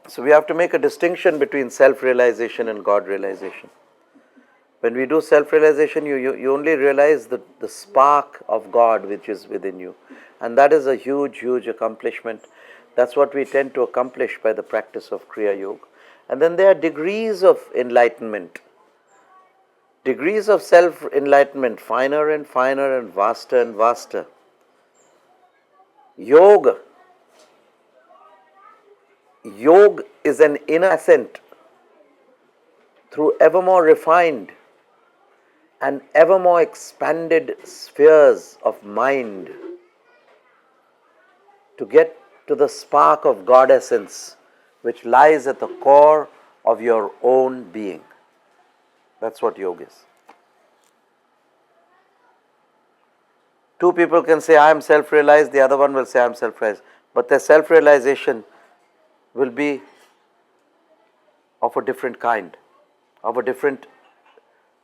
So we have to make a distinction between self-realization and God-realization. When we do self-realization, you only realize the spark of God which is within you. And that is a huge, huge accomplishment. That's what we tend to accomplish by the practice of Kriya Yoga. And then there are degrees of enlightenment. Degrees of self-enlightenment, finer and finer and vaster and vaster. Yoga is an inner ascent through ever more refined and ever more expanded spheres of mind to get to the spark of Godessence which lies at the core of your own being. That's what yoga is. Two people can say, I am self-realized, the other one will say, I am self-realized. But their self-realization will be of a different kind, of a different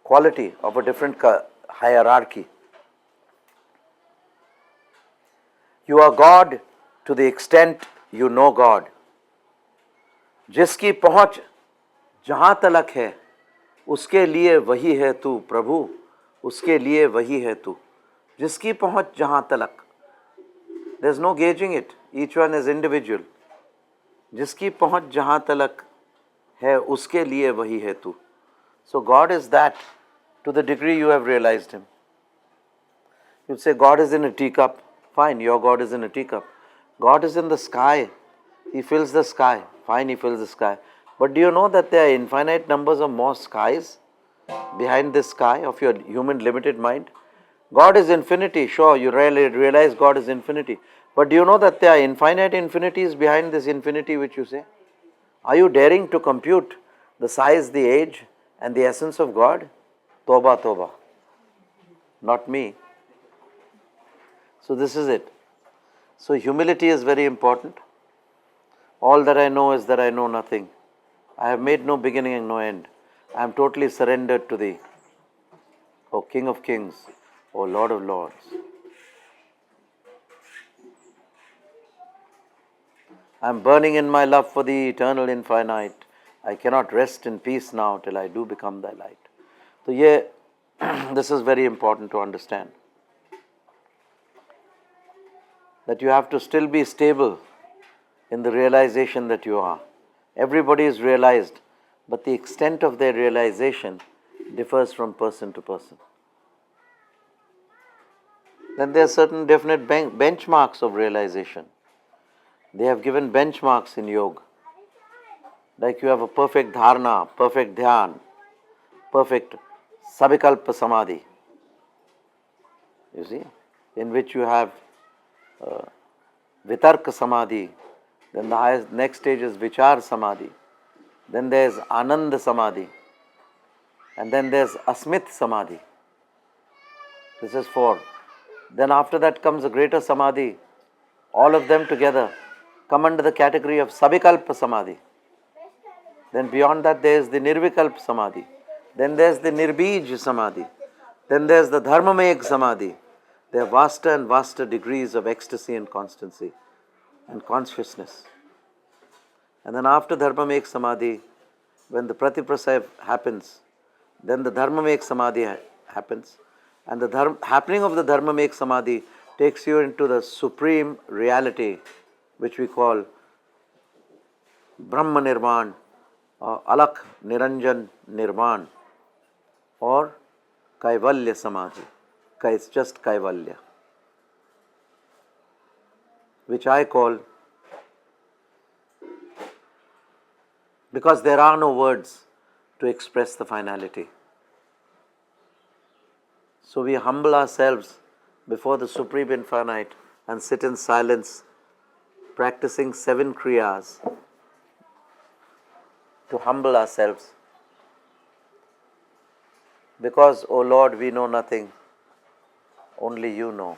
quality, of a different hierarchy. You are God to the extent you know God. जिसकी पहुंच जहां तलक है उसके लिए वही है तू प्रभु, उसके लिए वही है तू. जिसकी पहुंच जहां तलक. There's no gauging it. Each one is individual. जिसकी पहुंच जहां तलक है उसके लिए वही है तू. So God is that to the degree you have realized Him. You'd say God is in a teacup. Fine, your God is in a teacup. God is in the sky. He fills the sky. Fine, He fills the sky. But do you know that there are infinite numbers of more skies behind this sky of your human limited mind? God is infinity. Sure, you really realize God is infinity. But do you know that there are infinite infinities behind this infinity which you say? Are you daring to compute the size, the age, and the essence of God? Toba, toba. Not me. So this is it. So humility is very important. All that I know is that I know nothing. I have made no beginning and no end. I am totally surrendered to Thee, O King of Kings, O Lord of Lords. I am burning in my love for Thee, eternal infinite. I cannot rest in peace now till I do become Thy light. So this is very important to understand. That you have to still be stable in the realization that you are. Everybody is realized, but the extent of their realization differs from person to person. Then there are certain definite benchmarks of realization. They have given benchmarks in yoga. Like you have a perfect dharana, perfect dhyan, perfect sabikalpa samadhi. You see, in which you have vitarka samadhi. Then the highest next stage is vichar samadhi. Then there's ananda samadhi. And then there's asmit samadhi. This is 4. Then after that comes a greater samadhi. All of them together come under the category of sabikalpa samadhi. Then beyond that there is the nirvikalpa samadhi. Then there's the nirbij samadhi. Then there's the dharmameg samadhi. There are vaster and vaster degrees of ecstasy and constancy and consciousness. And then after dharmameg samadhi, when the pratiprasaya happens, then the dharmameg samadhi happens. And the happening of the dharmameg samadhi takes you into the supreme reality, which we call Brahma Nirvan, or Alak Niranjan Nirvan, or Kaivalya Samadhi. It's just Kaivalya, which I call, because there are no words to express the finality. So we humble ourselves before the Supreme Infinite and sit in silence, practicing 7 kriyas to humble ourselves. Because, O Lord, we know nothing, only You know.